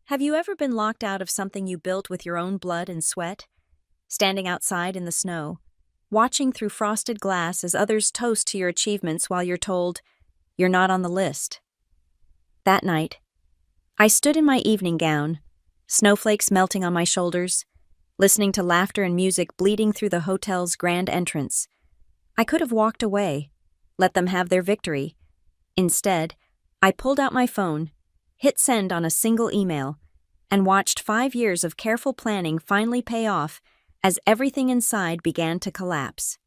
Have you ever been locked out of something you built with your own blood and sweat? Standing outside in the snow, watching through frosted glass as others toast to your achievements while you're told, you're not on the list. That night, I stood in my evening gown, snowflakes melting on my shoulders, listening to laughter and music bleeding through the hotel's grand entrance. I could have walked away, let them have their victory. Instead, I pulled out my phone, hit send on a single email, and watched 5 years of careful planning finally pay off as everything inside began to collapse.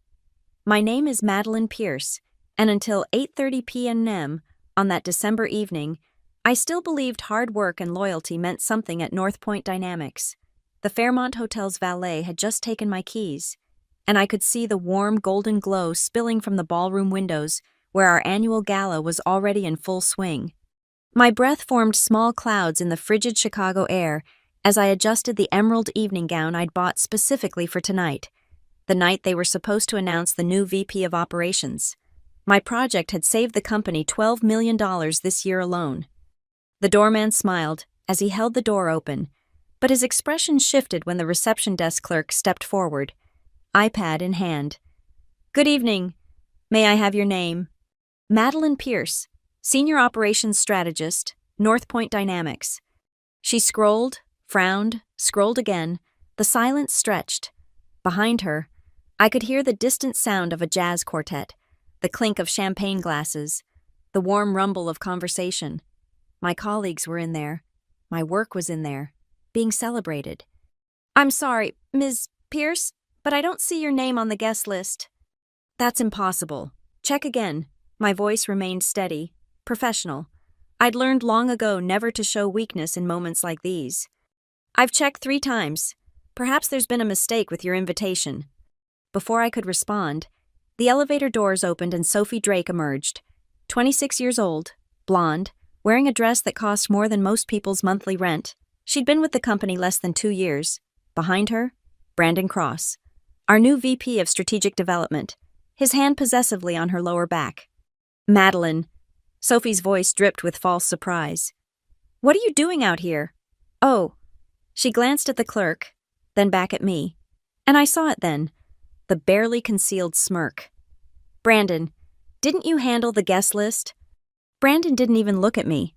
My name is Madeline Pierce, and until 8:30 p.m. on that December evening, I still believed hard work and loyalty meant something at North Point Dynamics. The Fairmont Hotel's valet had just taken my keys, and I could see the warm golden glow spilling from the ballroom windows where our annual gala was already in full swing. My breath formed small clouds in the frigid Chicago air as I adjusted the emerald evening gown I'd bought specifically for tonight, the night they were supposed to announce the new VP of Operations. My project had saved the company $12 million this year alone. The doorman smiled as he held the door open, but his expression shifted when the reception desk clerk stepped forward, iPad in hand. "Good evening. May I have your name?" "Madeline Pierce, Senior Operations Strategist, North Point Dynamics." She scrolled, frowned, scrolled again. The silence stretched. Behind her, I could hear the distant sound of a jazz quartet, the clink of champagne glasses, the warm rumble of conversation. My colleagues were in there. My work was in there, being celebrated. "I'm sorry, Ms. Pierce, but I don't see your name on the guest list." "That's impossible. Check again." My voice remained steady, professional. I'd learned long ago never to show weakness in moments like these. "I've checked 3 times. Perhaps there's been a mistake with your invitation." Before I could respond, the elevator doors opened and Sophie Drake emerged. 26 years old, blonde, wearing a dress that cost more than most people's monthly rent. She'd been with the company less than 2 years. Behind her, Brandon Cross, our new VP of Strategic Development, his hand possessively on her lower back. "Madeline." Sophie's voice dripped with false surprise. "What are you doing out here?" "Oh." She glanced at the clerk, then back at me. And I saw it then, the barely concealed smirk. "Brandon, didn't you handle the guest list?" Brandon didn't even look at me.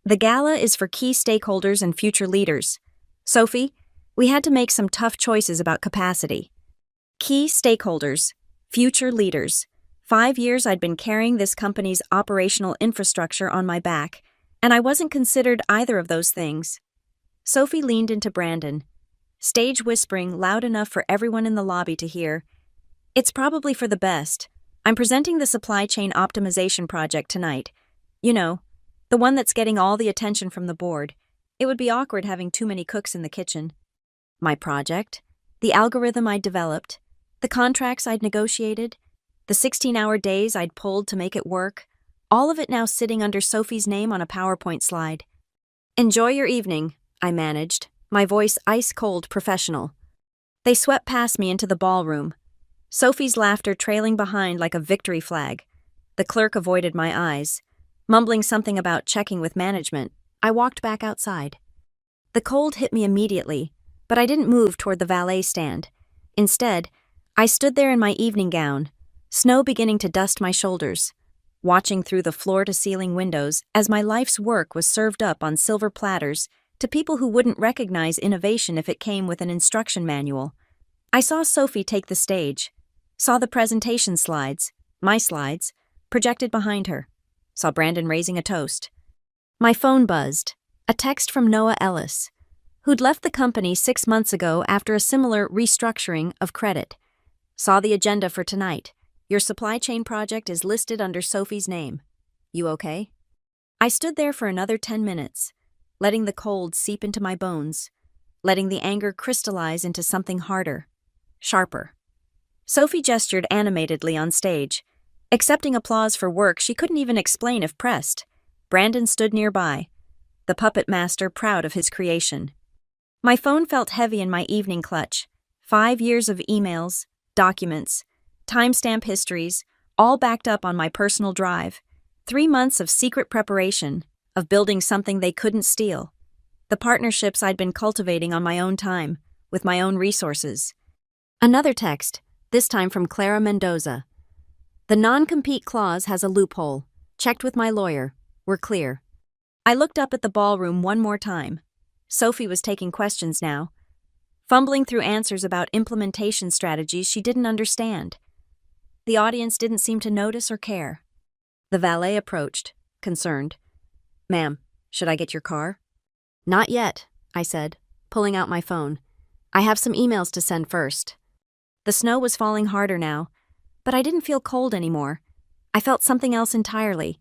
"The gala is for key stakeholders and future leaders. Sophie, we had to make some tough choices about capacity." Key stakeholders, future leaders. 5 years I'd been carrying this company's operational infrastructure on my back, and I wasn't considered either of those things. Sophie leaned into Brandon, stage whispering loud enough for everyone in the lobby to hear. "It's probably for the best. I'm presenting the supply chain optimization project tonight. You know, the one that's getting all the attention from the board. It would be awkward having too many cooks in the kitchen." My project, the algorithm I'd developed, the contracts I'd negotiated, the 16-hour days I'd pulled to make it work, all of it now sitting under Sophie's name on a PowerPoint slide. "Enjoy your evening," I managed, my voice ice-cold professional. They swept past me into the ballroom, Sophie's laughter trailing behind like a victory flag. The clerk avoided my eyes. Mumbling something about checking with management, I walked back outside. The cold hit me immediately, but I didn't move toward the valet stand. Instead, I stood there in my evening gown, snow beginning to dust my shoulders, watching through the floor-to-ceiling windows as my life's work was served up on silver platters to people who wouldn't recognize innovation if it came with an instruction manual. I saw Sophie take the stage, saw the presentation slides, my slides, projected behind her, saw Brandon raising a toast. My phone buzzed, a text from Noah Ellis, who'd left the company 6 months ago after a similar restructuring of credit. Saw the agenda for tonight. "Your supply chain project is listed under Sophie's name. You okay?" I stood there for another 10 minutes, letting the cold seep into my bones, letting the anger crystallize into something harder, sharper. Sophie gestured animatedly on stage, accepting applause for work she couldn't even explain if pressed. Brandon stood nearby, the puppet master proud of his creation. My phone felt heavy in my evening clutch. 5 years of emails, documents, timestamp histories, all backed up on my personal drive. 3 months of secret preparation, of building something they couldn't steal. the partnerships I'd been cultivating on my own time, with my own resources. Another text, this time from Clara Mendoza. The non-compete clause has a loophole. Checked with my lawyer. We're clear. I looked up at the ballroom one more time. Sophie was taking questions now, fumbling through answers about implementation strategies she didn't understand. The audience didn't seem to notice or care. The valet approached, concerned. "Ma'am, should I get your car?" "Not yet," I said, pulling out my phone. "I have some emails to send first." The snow was falling harder now, but I didn't feel cold anymore. I felt something else entirely.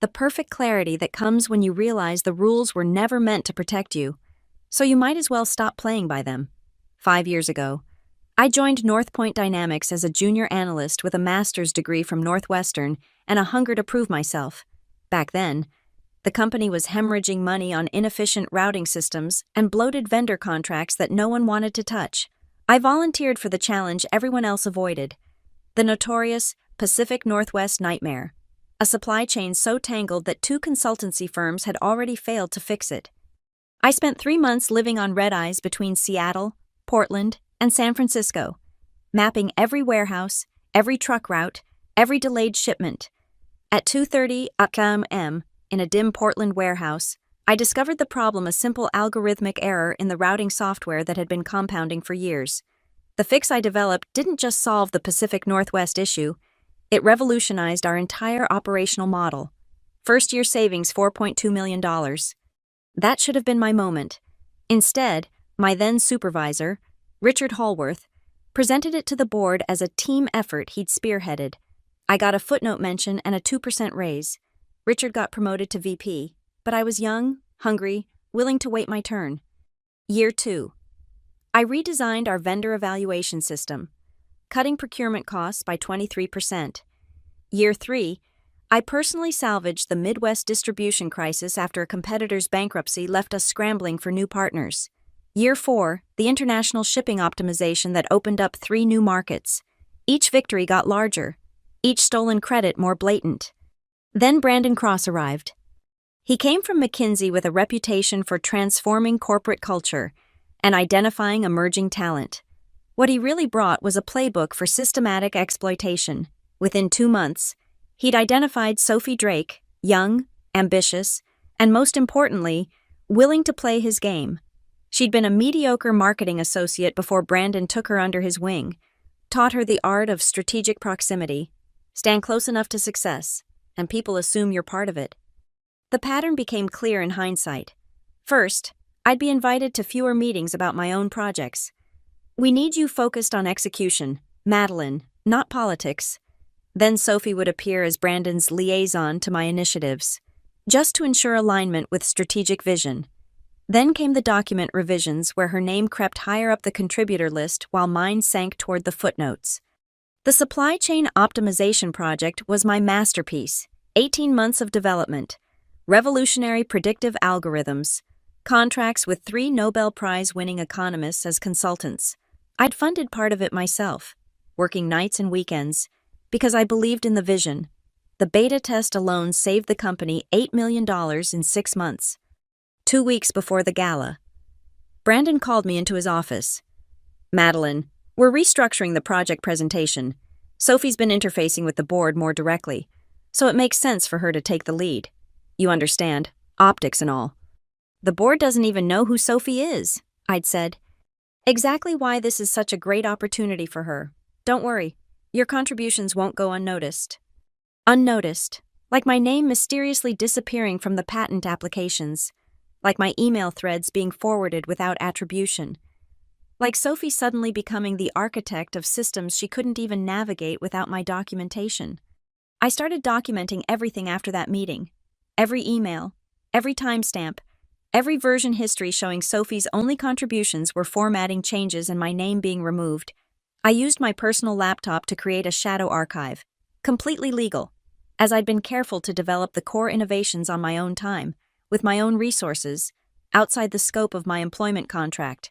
The perfect clarity that comes when you realize the rules were never meant to protect you, so you might as well stop playing by them. 5 years ago, I joined North Point Dynamics as a junior analyst with a master's degree from Northwestern and a hunger to prove myself. Back then, the company was hemorrhaging money on inefficient routing systems and bloated vendor contracts that no one wanted to touch. I volunteered for the challenge everyone else avoided, the notorious Pacific Northwest nightmare, a supply chain so tangled that 2 consultancy firms had already failed to fix it. I spent 3 months living on red-eyes between Seattle, Portland, and San Francisco, mapping every warehouse, every truck route, every delayed shipment. At 2:30 a.m. in a dim Portland warehouse, I discovered the problem: a simple algorithmic error in the routing software that had been compounding for years. The fix I developed didn't just solve the Pacific Northwest issue, it revolutionized our entire operational model. First-year savings $4.2 million. That should have been my moment. Instead, my then supervisor, Richard Hallworth, presented it to the board as a team effort he'd spearheaded. I got a footnote mention and a 2% raise. Richard got promoted to VP, but I was young, hungry, willing to wait my turn. Year 2. I redesigned our vendor evaluation system, cutting procurement costs by 23%. Year 3, I personally salvaged the Midwest distribution crisis after a competitor's bankruptcy left us scrambling for new partners. Year 4, the international shipping optimization that opened up 3 new markets. Each victory got larger, each stolen credit more blatant. Then Brandon Cross arrived. He came from McKinsey with a reputation for transforming corporate culture and identifying emerging talent. What he really brought was a playbook for systematic exploitation. Within 2 months, he'd identified Sophie Drake, young, ambitious, and most importantly, willing to play his game. She'd been a mediocre marketing associate before Brandon took her under his wing, taught her the art of strategic proximity. Stand close enough to success, and people assume you're part of it. The pattern became clear in hindsight. First, I'd be invited to fewer meetings about my own projects. "We need you focused on execution, Madeline, not politics." Then Sophie would appear as Brandon's liaison to my initiatives, just to ensure alignment with strategic vision. Then came the document revisions where her name crept higher up the contributor list while mine sank toward the footnotes. The supply chain optimization project was my masterpiece. 18 months of development, revolutionary predictive algorithms, contracts with 3 Nobel Prize-winning economists as consultants. I'd funded part of it myself, working nights and weekends, because I believed in the vision. The beta test alone saved the company $8 million in 6 months. 2 weeks before the gala, Brandon called me into his office. "Madeline, we're restructuring the project presentation. Sophie's been interfacing with the board more directly, so it makes sense for her to take the lead. You understand, optics and all." "The board doesn't even know who Sophie is," I'd said. "Exactly why this is such a great opportunity for her. Don't worry, your contributions won't go unnoticed." Unnoticed, like my name mysteriously disappearing from the patent applications, like my email threads being forwarded without attribution, like Sophie suddenly becoming the architect of systems she couldn't even navigate without my documentation. I started documenting everything after that meeting. Every email, every timestamp, every version history showing Sophie's only contributions were formatting changes and my name being removed. I used my personal laptop to create a shadow archive, completely legal, as I'd been careful to develop the core innovations on my own time, with my own resources, outside the scope of my employment contract.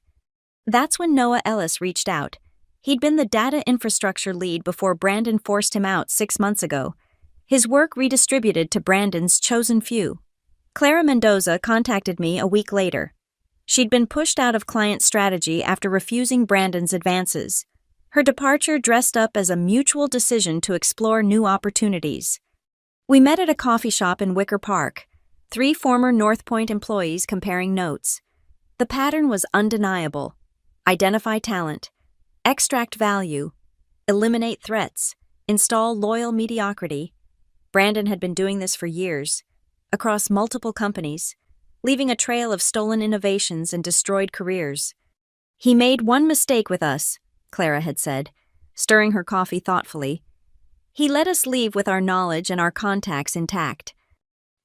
That's when Noah Ellis reached out. He'd been the data infrastructure lead before Brandon forced him out 6 months ago. His work redistributed to Brandon's chosen few. Clara Mendoza contacted me a week later. She'd been pushed out of client strategy after refusing Brandon's advances. Her departure dressed up as a mutual decision to explore new opportunities. We met at a coffee shop in Wicker Park, 3 former North Point employees comparing notes. The pattern was undeniable. Identify talent, extract value, eliminate threats, install loyal mediocrity. Brandon had been doing this for years, across multiple companies, leaving a trail of stolen innovations and destroyed careers. "He made one mistake with us," Clara had said, stirring her coffee thoughtfully. "He let us leave with our knowledge and our contacts intact.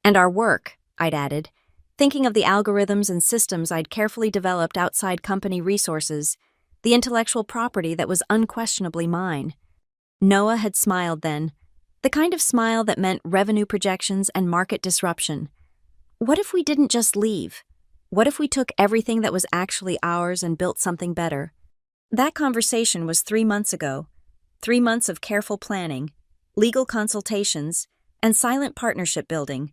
And our work," I'd added, thinking of the algorithms and systems I'd carefully developed outside company resources, the intellectual property that was unquestionably mine. Noah had smiled then, the kind of smile that meant revenue projections and market disruption. What if we didn't just leave? What if we took everything that was actually ours and built something better? That conversation was 3 months ago. 3 months of careful planning, legal consultations, and silent partnership building,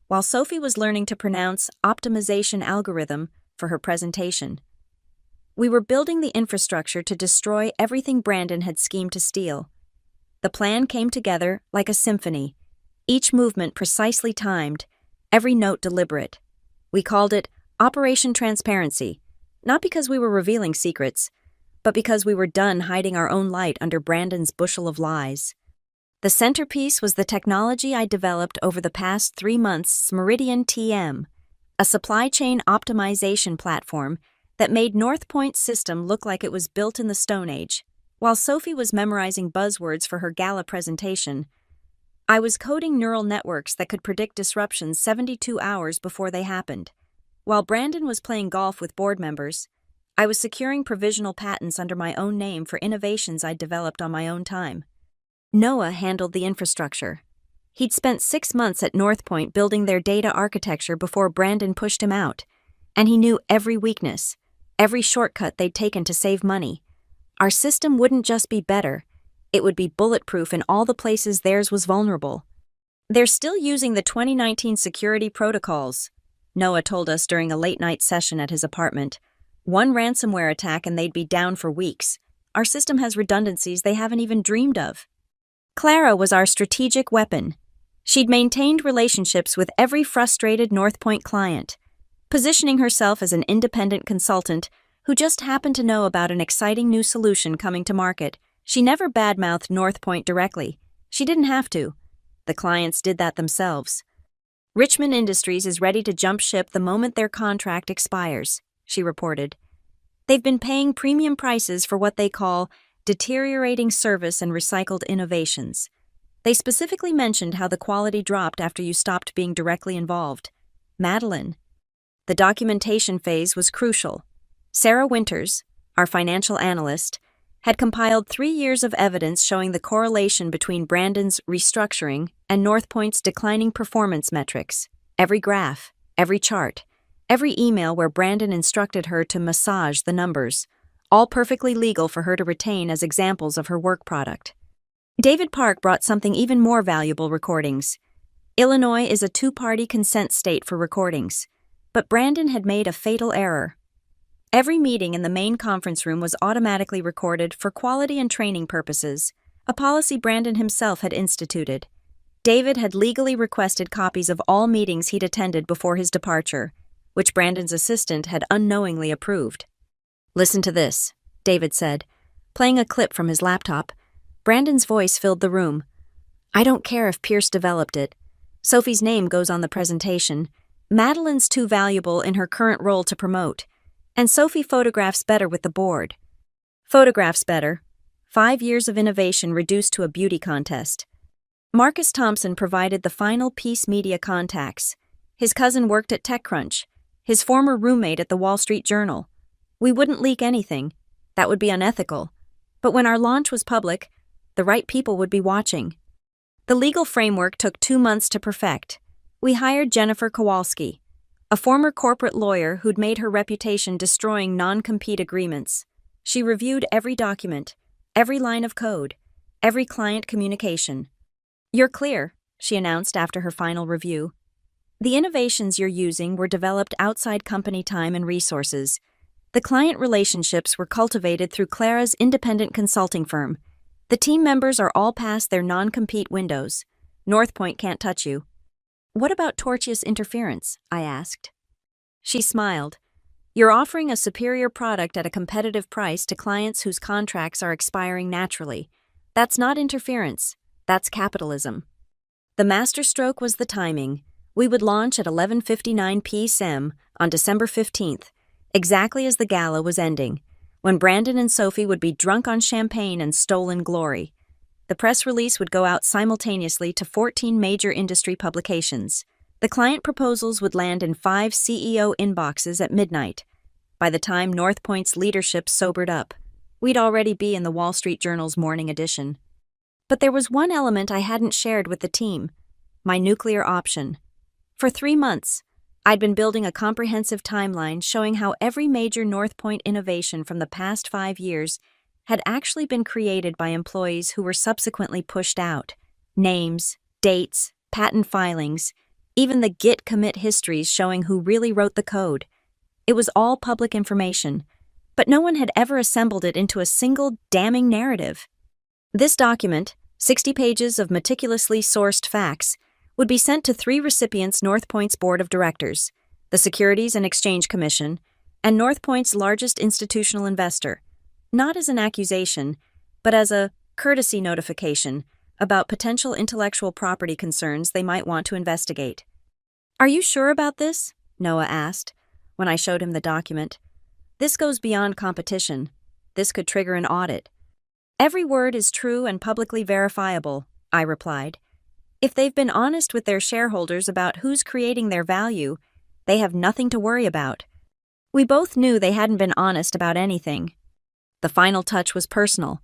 while Sophie was learning to pronounce optimization algorithm for her presentation. We were building the infrastructure to destroy everything Brandon had schemed to steal. The plan came together like a symphony, each movement precisely timed, every note deliberate. We called it Operation Transparency, not because we were revealing secrets, but because we were done hiding our own light under Brandon's bushel of lies. The centerpiece was the technology I developed over the past 3 months, Meridian TM, a supply chain optimization platform that made North Point's system look like it was built in the Stone Age. While Sophie was memorizing buzzwords for her Gala presentation, I was coding neural networks that could predict disruptions 72 hours before they happened. While Brandon was playing golf with board members, I was securing provisional patents under my own name for innovations I'd developed on my own time. Noah handled the infrastructure. He'd spent 6 months at North Point building their data architecture before Brandon pushed him out, and he knew every weakness, every shortcut they'd taken to save money. Our system wouldn't just be better, it would be bulletproof in all the places theirs was vulnerable. "They're still using the 2019 security protocols," Noah told us during a late-night session at his apartment. "One ransomware attack and they'd be down for weeks. Our system has redundancies they haven't even dreamed of." Clara was our strategic weapon. She'd maintained relationships with every frustrated North Point client, positioning herself as an independent consultant who just happened to know about an exciting new solution coming to market. She never badmouthed North Point directly. She didn't have to. The clients did that themselves. "Richmond Industries is ready to jump ship the moment their contract expires," she reported. "They've been paying premium prices for what they call deteriorating service and recycled innovations. They specifically mentioned how the quality dropped after you stopped being directly involved. Madeline. The documentation phase was crucial. Sarah Winters, our financial analyst, had compiled 3 years of evidence showing the correlation between Brandon's restructuring and North Point's declining performance metrics. Every graph, every chart, every email where Brandon instructed her to massage the numbers, all perfectly legal for her to retain as examples of her work product. David Park brought something even more valuable: recordings. Illinois is a 2-party consent state for recordings, but Brandon had made a fatal error. Every meeting in the main conference room was automatically recorded for quality and training purposes, a policy Brandon himself had instituted. David had legally requested copies of all meetings he'd attended before his departure, which Brandon's assistant had unknowingly approved. "Listen to this," David said, playing a clip from his laptop. Brandon's voice filled the room. "I don't care if Pierce developed it. Sophie's name goes on the presentation. Madeline's too valuable in her current role to promote. And Sophie photographs better with the board. Photographs better. 5 years of innovation reduced to a beauty contest. Marcus Thompson provided the final piece media contacts. His cousin worked at TechCrunch, his former roommate at the Wall Street Journal. We wouldn't leak anything. That would be unethical. But when our launch was public, the right people would be watching. The legal framework took 2 months to perfect. We hired Jennifer Kowalski, a former corporate lawyer who'd made her reputation destroying non-compete agreements. She reviewed every document, every line of code, every client communication. "You're clear," she announced after her final review. The innovations you're using were developed outside company time and resources. The client relationships were cultivated through Clara's independent consulting firm. The team members are all past their non-compete windows. North Point can't touch you. What about tortious interference? I asked. She smiled. You're offering a superior product at a competitive price to clients whose contracts are expiring naturally. That's not interference. That's capitalism. The masterstroke was the timing. We would launch at 11:59 p.m. on December 15th, exactly as the gala was ending, when Brandon and Sophie would be drunk on champagne and stolen glory. The press release would go out simultaneously to 14 major industry publications. The client proposals would land in 5 CEO inboxes at midnight. By the time North Point's leadership sobered up, we'd already be in the Wall Street Journal's morning edition. But there was one element I hadn't shared with the team: my nuclear option. For 3 months, I'd been building a comprehensive timeline showing how every major North Point innovation from the past 5 years had actually been created by employees who were subsequently pushed out. Names, dates, patent filings, even the Git commit histories showing who really wrote the code. It was all public information, but no one had ever assembled it into a single damning narrative. This document, 60 pages of meticulously sourced facts, would be sent to 3 recipients: North Point's board of directors, the Securities and Exchange Commission, and North Point's largest institutional investor, not as an accusation, but as a courtesy notification about potential intellectual property concerns they might want to investigate. Are you sure about this? Noah asked, when I showed him the document. This goes beyond competition. This could trigger an audit. Every word is true and publicly verifiable, I replied. If they've been honest with their shareholders about who's creating their value, they have nothing to worry about. We both knew they hadn't been honest about anything. The final touch was personal.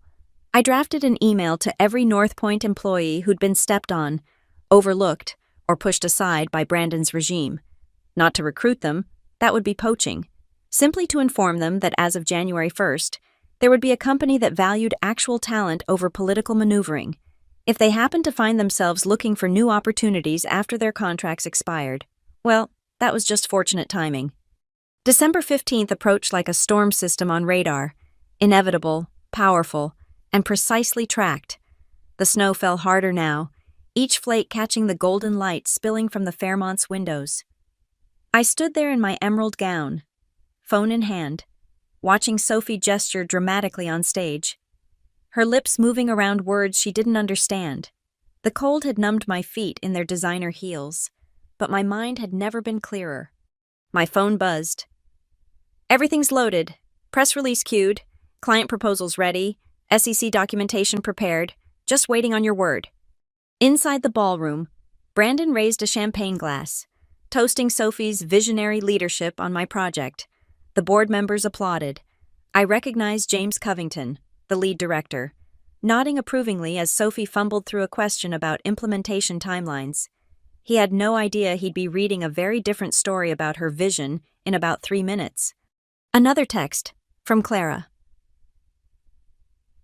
I drafted an email to every North Point employee who'd been stepped on, overlooked, or pushed aside by Brandon's regime. Not to recruit them, that would be poaching. Simply to inform them that as of January 1st, there would be a company that valued actual talent over political maneuvering. If they happened to find themselves looking for new opportunities after their contracts expired, well, that was just fortunate timing. December 15th approached like a storm system on radar, inevitable, powerful, and precisely tracked. The snow fell harder now, each flake catching the golden light spilling from the Fairmont's windows. I stood there in my emerald gown, phone in hand, watching Sophie gesture dramatically on stage, her lips moving around words she didn't understand. The cold had numbed my feet in their designer heels, but my mind had never been clearer. My phone buzzed. Everything's loaded. Press release queued. Client proposals ready. SEC documentation prepared. Just waiting on your word. Inside the ballroom, Brandon raised a champagne glass, toasting Sophie's visionary leadership on my project. The board members applauded. I recognized James Covington, the lead director, nodding approvingly as Sophie fumbled through a question about implementation timelines. He had no idea he'd be reading a very different story about her vision in about 3 minutes. Another text, from Clara.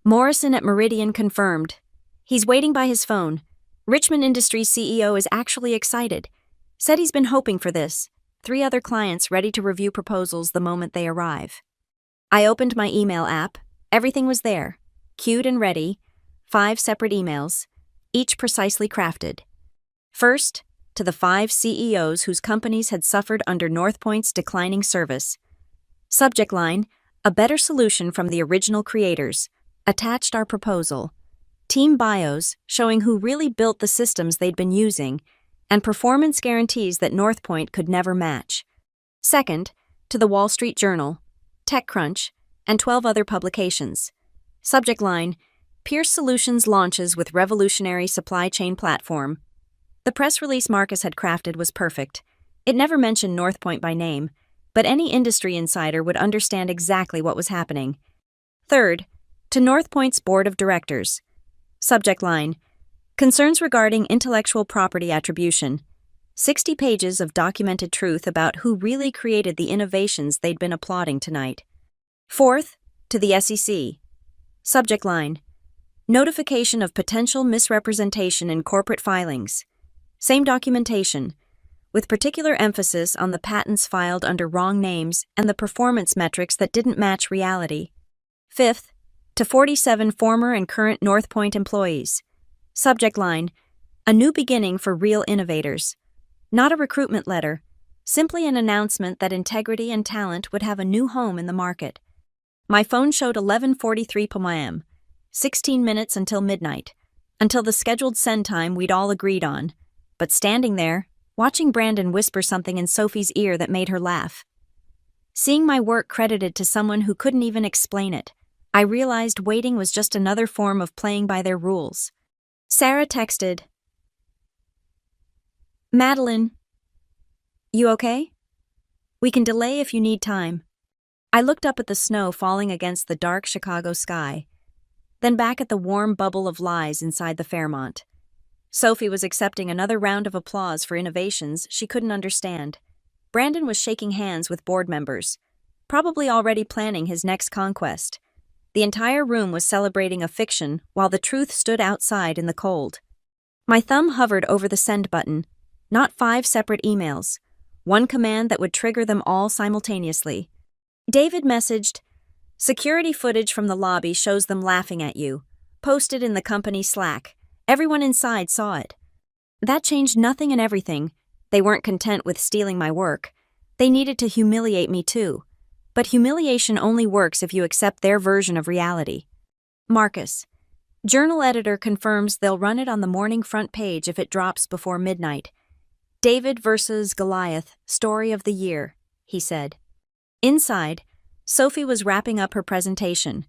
Morrison at Meridian confirmed. He's waiting by his phone. Richmond Industries CEO is actually excited. Said he's been hoping for this. 3 other clients ready to review proposals the moment they arrive. I opened my email app. Everything was there, queued and ready, 5 separate emails, each precisely crafted. First, to the 5 CEOs whose companies had suffered under North Point's declining service. Subject line, a better solution from the original creators. Attached our proposal. Team bios showing who really built the systems they'd been using, and performance guarantees that North Point could never match. Second, to the Wall Street Journal, TechCrunch, and 12 other publications. Subject line, Pierce Solutions launches with revolutionary supply chain platform. The press release Marcus had crafted was perfect. It never mentioned North Point by name, but any industry insider would understand exactly what was happening. Third, to North Point's board of directors. Subject line, concerns regarding intellectual property attribution. 60 pages of documented truth about who really created the innovations they'd been applauding tonight. Fourth, to the SEC. Subject line, notification of potential misrepresentation in corporate filings. Same documentation. with particular emphasis on the patents filed under wrong names and the performance metrics that didn't match reality. Fifth, to 47 former and current North Point employees. Subject line, a new beginning for real innovators. Not a recruitment letter, simply an announcement that integrity and talent would have a new home in the market. My phone showed 11:43 p.m., 16 minutes until midnight, until the scheduled send time we'd all agreed on, but standing there, watching Brandon whisper something in Sophie's ear that made her laugh. Seeing my work credited to someone who couldn't even explain it, I realized waiting was just another form of playing by their rules. Sarah texted, "Madeline, you okay? We can delay if you need time." I looked up at the snow falling against the dark Chicago sky, then back at the warm bubble of lies inside the Fairmont. Sophie was accepting another round of applause for innovations she couldn't understand. Brandon was shaking hands with board members, probably already planning his next conquest. The entire room was celebrating a fiction while the truth stood outside in the cold. My thumb hovered over the send button, not 5 separate emails, one command that would trigger them all simultaneously. David messaged, "Security footage from the lobby shows them laughing at you. Posted in the company Slack. Everyone inside saw it." That changed nothing and everything. They weren't content with stealing my work. They needed to humiliate me too. But humiliation only works if you accept their version of reality. Marcus. Journal editor confirms they'll run it on the morning front page if it drops before midnight. David versus Goliath, story of the year, he said. Inside, Sophie was wrapping up her presentation.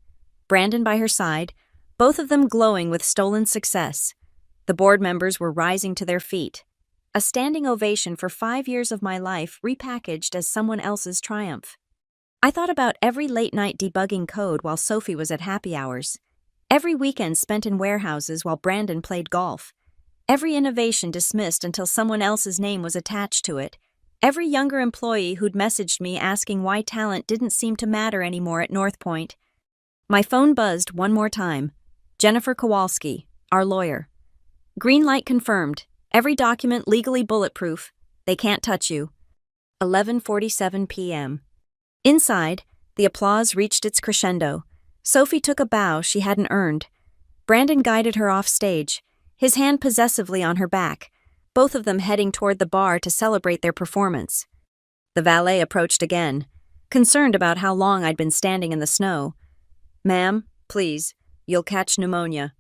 Brandon by her side, both of them glowing with stolen success. The board members were rising to their feet. A standing ovation for 5 years of my life repackaged as someone else's triumph. I thought about every late-night debugging code while Sophie was at happy hours. Every weekend spent in warehouses while Brandon played golf. Every innovation dismissed until someone else's name was attached to it. Every younger employee who'd messaged me asking why talent didn't seem to matter anymore at North Point. My phone buzzed one more time. Jennifer Kowalski, our lawyer. Green light confirmed. Every document legally bulletproof. They can't touch you. 11:47 p.m. Inside, the applause reached its crescendo. Sophie took a bow she hadn't earned. Brandon guided her off stage, his hand possessively on her back, both of them heading toward the bar to celebrate their performance. The valet approached again, concerned about how long I'd been standing in the snow. "Ma'am, please, you'll catch pneumonia."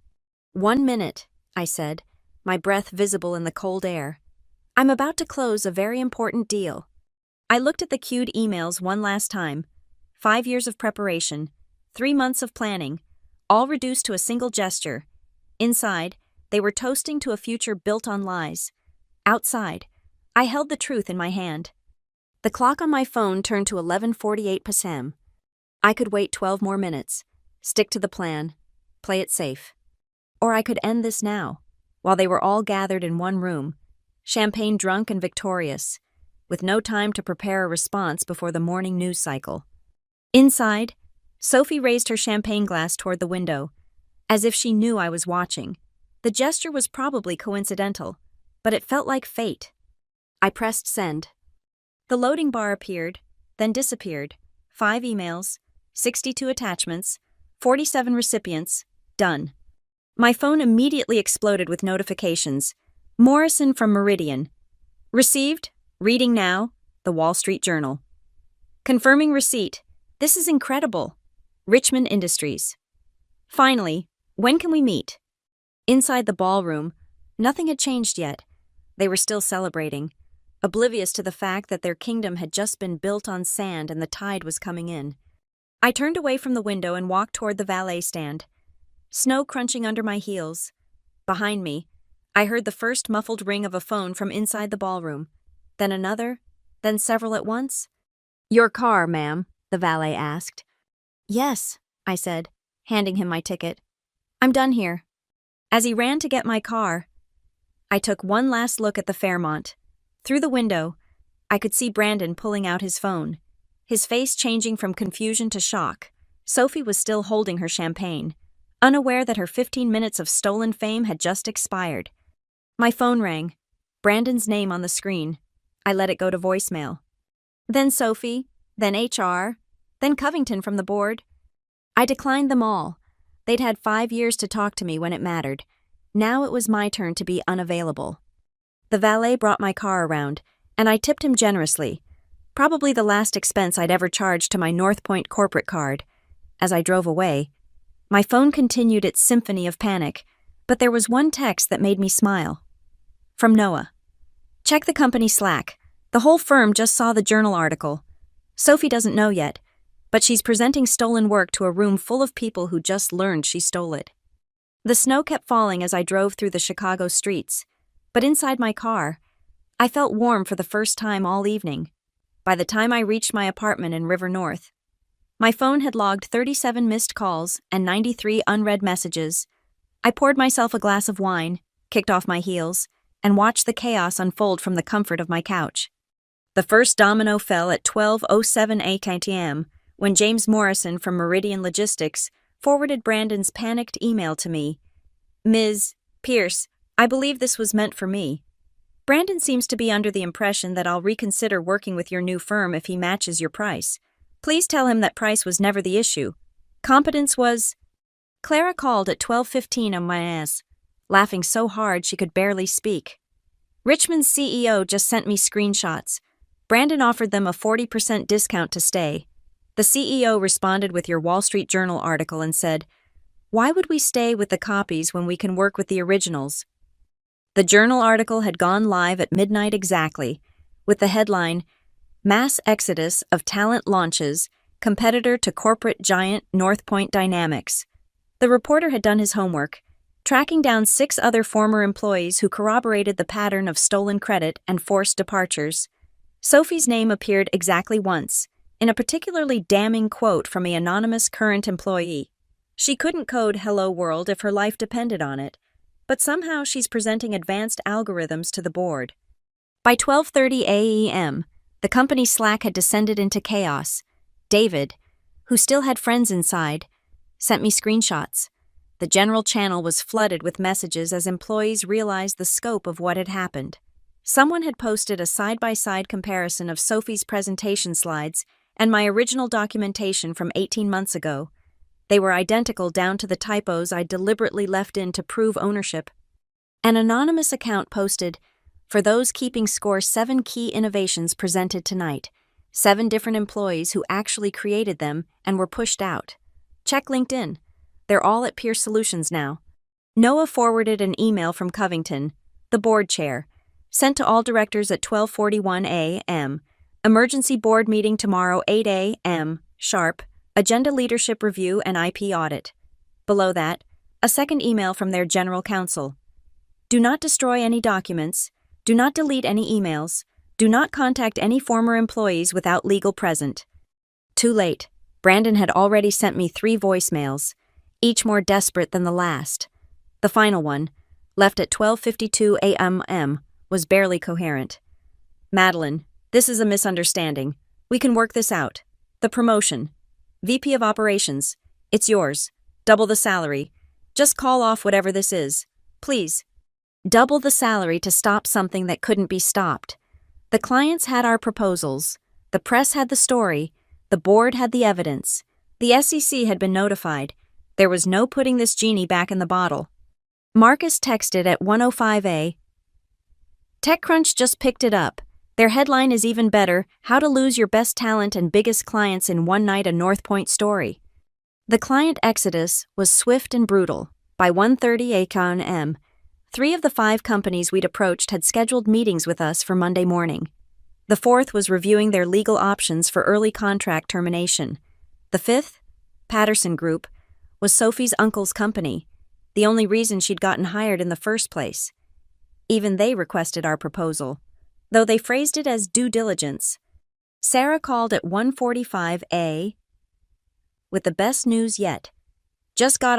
1 minute, I said, my breath visible in the cold air. "I'm about to close a very important deal." I looked at the queued emails one last time. 5 years of preparation, 3 months of planning, all reduced to a single gesture. Inside, they were toasting to a future built on lies. Outside, I held the truth in my hand. The clock on my phone turned to 11:48 p.m. I could wait 12 more minutes, stick to the plan, play it safe. Or I could end this now, while they were all gathered in one room, champagne drunk and victorious, with no time to prepare a response before the morning news cycle. Inside, Sophie raised her champagne glass toward the window, as if she knew I was watching. The gesture was probably coincidental, but it felt like fate. I pressed send. The loading bar appeared, then disappeared. 5 emails, 62 attachments, 47 recipients, done. My phone immediately exploded with notifications. Morrison from Meridian. Received, reading now, The Wall Street Journal. Confirming receipt. This is incredible. Richmond Industries. Finally, when can we meet? Inside the ballroom, nothing had changed yet. They were still celebrating, oblivious to the fact that their kingdom had just been built on sand and the tide was coming in. I turned away from the window and walked toward the valet stand. Snow crunching under my heels. Behind me, I heard the first muffled ring of a phone from inside the ballroom, then another, then several at once. "Your car, ma'am," the valet asked. "Yes," I said, handing him my ticket. "I'm done here." As he ran to get my car, I took one last look at the Fairmont. Through the window, I could see Brandon pulling out his phone, his face changing from confusion to shock. Sophie was still holding her champagne, unaware that her 15 minutes of stolen fame had just expired. My phone rang, Brandon's name on the screen. I let it go to voicemail. Then Sophie, then HR, then Covington from the board. I declined them all. They'd had 5 years to talk to me when it mattered. Now it was my turn to be unavailable. The valet brought my car around, and I tipped him generously, probably the last expense I'd ever charged to my North Point corporate card. As I drove away, my phone continued its symphony of panic, but there was one text that made me smile. From Noah. Check the company Slack. The whole firm just saw the journal article. Sophie doesn't know yet, but she's presenting stolen work to a room full of people who just learned she stole it. The snow kept falling as I drove through the Chicago streets, but inside my car, I felt warm for the first time all evening. By the time I reached my apartment in River North, my phone had logged 37 missed calls and 93 unread messages. I poured myself a glass of wine, kicked off my heels, and watched the chaos unfold from the comfort of my couch. The first domino fell at 12:07 a.m. when James Morrison from Meridian Logistics forwarded Brandon's panicked email to me. Ms. Pierce, I believe this was meant for me. Brandon seems to be under the impression that I'll reconsider working with your new firm if he matches your price. Please tell him that price was never the issue. Competence was... Clara called at 12:15 on my ass, laughing so hard she could barely speak. Richmond's CEO just sent me screenshots. Brandon offered them a 40% discount to stay. The CEO responded with your Wall Street Journal article and said, "Why would we stay with the copies when we can work with the originals?" The journal article had gone live at midnight exactly, with the headline, Mass Exodus of Talent Launches, Competitor to Corporate Giant North Point Dynamics. The reporter had done his homework, tracking down 6 other former employees who corroborated the pattern of stolen credit and forced departures. Sophie's name appeared exactly once, in a particularly damning quote from an anonymous current employee. She couldn't code Hello World if her life depended on it, but somehow she's presenting advanced algorithms to the board. By 12:30 a.m., the company Slack had descended into chaos. David, who still had friends inside, sent me screenshots. The general channel was flooded with messages as employees realized the scope of what had happened. Someone had posted a side-by-side comparison of Sophie's presentation slides and my original documentation from 18 months ago. They were identical down to the typos I deliberately left in to prove ownership. An anonymous account posted, "For those keeping score, 7 key innovations presented tonight. 7 different employees who actually created them and were pushed out. Check LinkedIn. They're all at Peer Solutions now." Noah forwarded an email from Covington, the board chair, sent to all directors at 12:41 a.m. Emergency board meeting tomorrow 8 a.m. sharp. Agenda leadership review and IP audit. Below that, a second email from their general counsel. Do not destroy any documents. Do not delete any emails. Do not contact any former employees without legal present. Too late. Brandon had already sent me 3 voicemails, each more desperate than the last. The final one, left at 12:52 a.m., was barely coherent. Madeline, this is a misunderstanding. We can work this out. The promotion. VP of Operations. It's yours. Double the salary. Just call off whatever this is. Please. Double the salary to stop something that couldn't be stopped. The clients had our proposals. The press had the story. The board had the evidence. The SEC had been notified. There was no putting this genie back in the bottle. Marcus texted at 1:05 a.m. TechCrunch just picked it up. Their headline is even better, How to Lose Your Best Talent and Biggest Clients in One Night, a North Point Story. The client exodus was swift and brutal. By 1:30 a.m., 3 of the 5 companies we'd approached had scheduled meetings with us for Monday morning. The 4th was reviewing their legal options for early contract termination. The 5th, Patterson Group, was Sophie's uncle's company, the only reason she'd gotten hired in the first place. Even they requested our proposal, though they phrased it as due diligence. Sarah called at 1:45 a.m. with the best news yet. Just got off